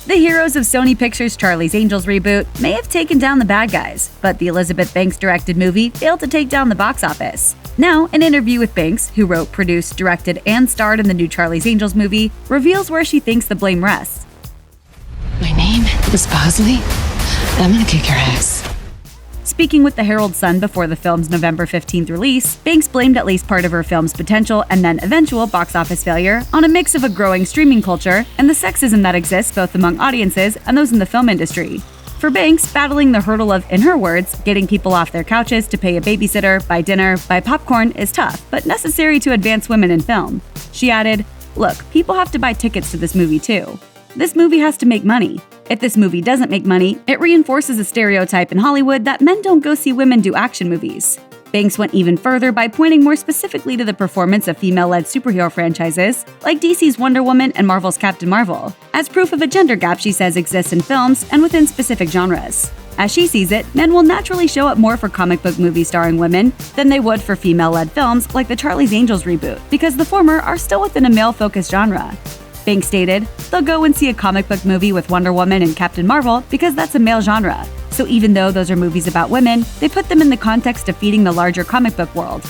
The heroes of Sony Pictures' Charlie's Angels reboot may have taken down the bad guys, but the Elizabeth Banks-directed movie failed to take down the box office. Now, an interview with Banks, who wrote, produced, directed, and starred in the new Charlie's Angels movie, reveals where she thinks the blame rests. My name is Bosley, and I'm gonna kick your ass. Speaking with the Herald Sun before the film's November 15th release, Banks blamed at least part of her film's potential and then eventual box office failure on a mix of a growing streaming culture and the sexism that exists both among audiences and those in the film industry. For Banks, battling the hurdle of, in her words, getting people off their couches to pay a babysitter, buy dinner, buy popcorn is tough, but necessary to advance women in film. She added, "Look, people have to buy tickets to this movie too. This movie has to make money. If this movie doesn't make money, it reinforces a stereotype in Hollywood that men don't go see women do action movies." Banks went even further by pointing more specifically to the performance of female-led superhero franchises, like DC's Wonder Woman and Marvel's Captain Marvel, as proof of a gender gap she says exists in films and within specific genres. As she sees it, men will naturally show up more for comic book movies starring women than they would for female-led films like the Charlie's Angels reboot, because the former are still within a male-focused genre. Banks stated, "They'll go and see a comic book movie with Wonder Woman and Captain Marvel because that's a male genre. So even though those are movies about women, they put them in the context of feeding the larger comic book world.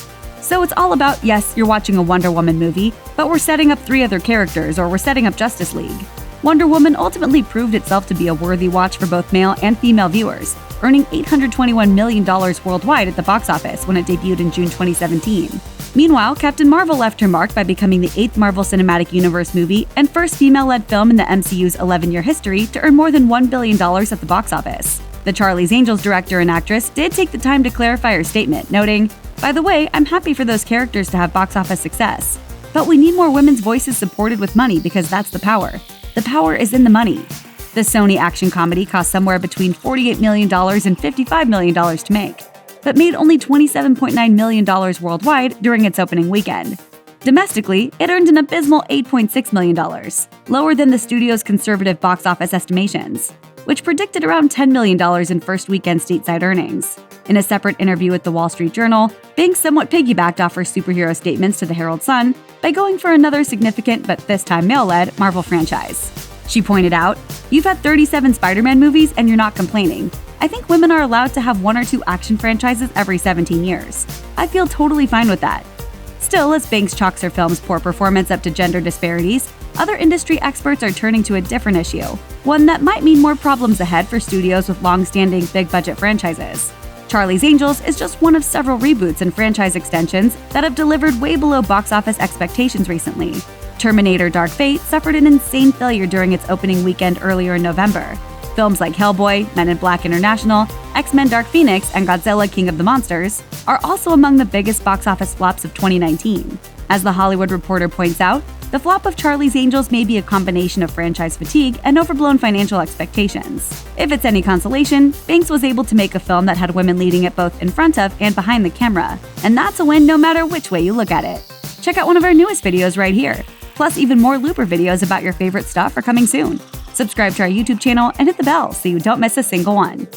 So it's all about, yes, you're watching a Wonder Woman movie, but we're setting up 3 other characters, or we're setting up Justice League." Wonder Woman ultimately proved itself to be a worthy watch for both male and female viewers, earning $821 million worldwide at the box office when it debuted in June 2017. Meanwhile, Captain Marvel left her mark by becoming the 8th Marvel Cinematic Universe movie and first female-led film in the MCU's 11-year history to earn more than $1 billion at the box office. The Charlie's Angels director and actress did take the time to clarify her statement, noting, "By the way, I'm happy for those characters to have box office success. But we need more women's voices supported with money because that's the power. The power is in the money." The Sony action comedy cost somewhere between $48 million and $55 million to make, but made only $27.9 million worldwide during its opening weekend. Domestically, it earned an abysmal $8.6 million, lower than the studio's conservative box office estimations, which predicted around $10 million in first weekend stateside earnings. In a separate interview with the Wall Street Journal, Banks somewhat piggybacked off her superhero statements to the Herald Sun by going for another significant, but this time male-led, Marvel franchise. She pointed out, "You've had 37 Spider-Man movies and you're not complaining. I think women are allowed to have 1 or 2 action franchises every 17 years. I feel totally fine with that." Still, as Banks chalks her film's poor performance up to gender disparities, other industry experts are turning to a different issue, one that might mean more problems ahead for studios with long-standing, big-budget franchises. Charlie's Angels is just one of several reboots and franchise extensions that have delivered way below box office expectations recently. Terminator Dark Fate suffered an insane failure during its opening weekend earlier in November. Films like Hellboy, Men in Black International, X-Men Dark Phoenix, and Godzilla King of the Monsters are also among the biggest box office flops of 2019. As The Hollywood Reporter points out, the flop of Charlie's Angels may be a combination of franchise fatigue and overblown financial expectations. If it's any consolation, Banks was able to make a film that had women leading it both in front of and behind the camera, and that's a win no matter which way you look at it. Check out one of our newest videos right here. Plus, even more Looper videos about your favorite stuff are coming soon. Subscribe to our YouTube channel and hit the bell so you don't miss a single one.